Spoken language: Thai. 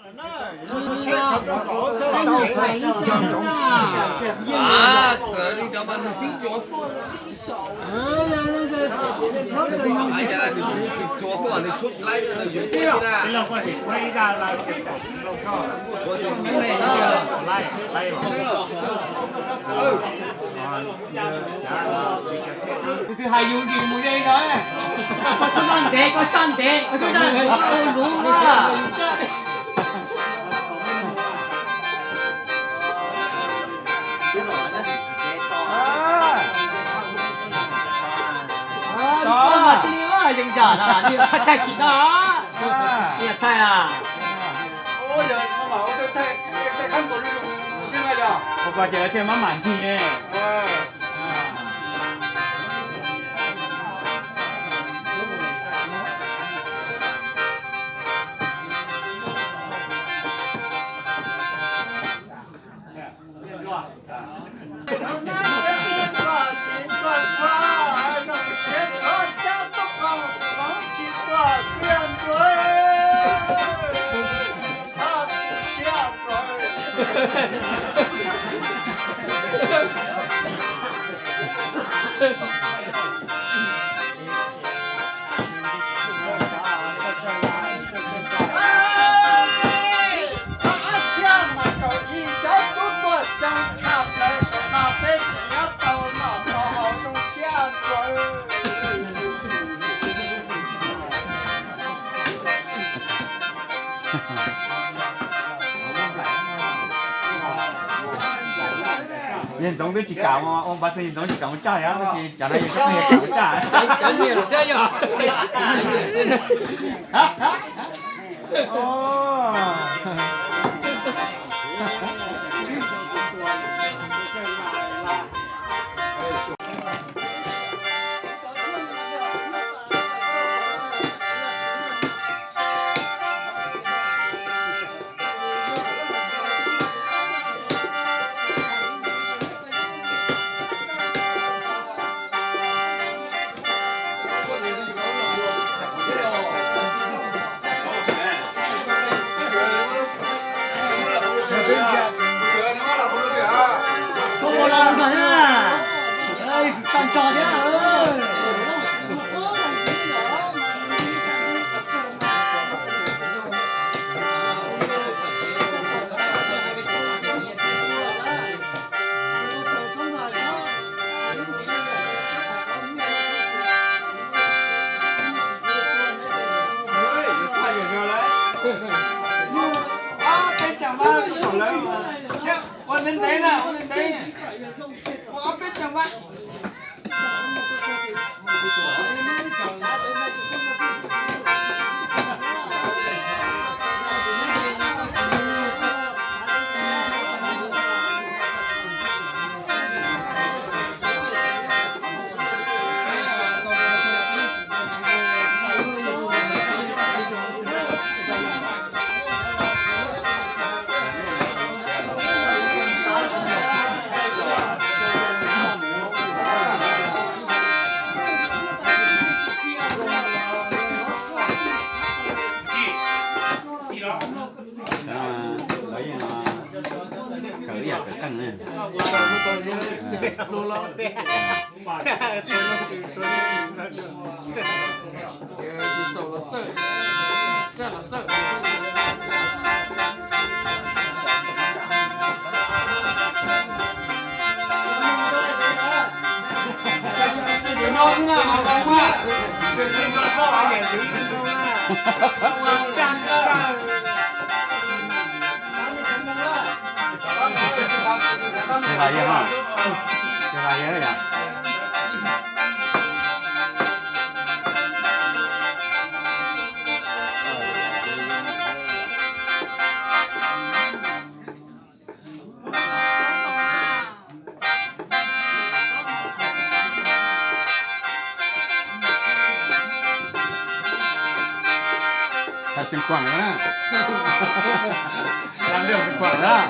À, đi cho bạn được tiếng chó. Ai ra được chó của anh chút lại là gì thế nào? cáiเราก็เห็นไม่ได้เราเก็บของเราเข้าไม่ได้ไล่คือหายุอยู่มือได้เลยก็ชนเด็กก็ชนเด็กก็ชนเด็กรู้ว่าก็มาที่นี่ว่ายังจ่าน่ะนี่ทัดแท้ขี้น่ะนี่ใช่ล่ะโอ้ยเดี๋ยวมาบอกว่าแต่ขั้นตอนนี้ยังไงล่ะผมก็เจอเทมาหมันทีเนี่ย人总都去搞嘛，我把人总去搞炸呀，不是将来有个人搞炸。真的这样。哦。Lên đấy nè, lên đấy. Có biết chẳng vậy. Cái gì hả? Cái gì vậy? Thật xinh khoảng đó. Làm được xinh khoảng đó.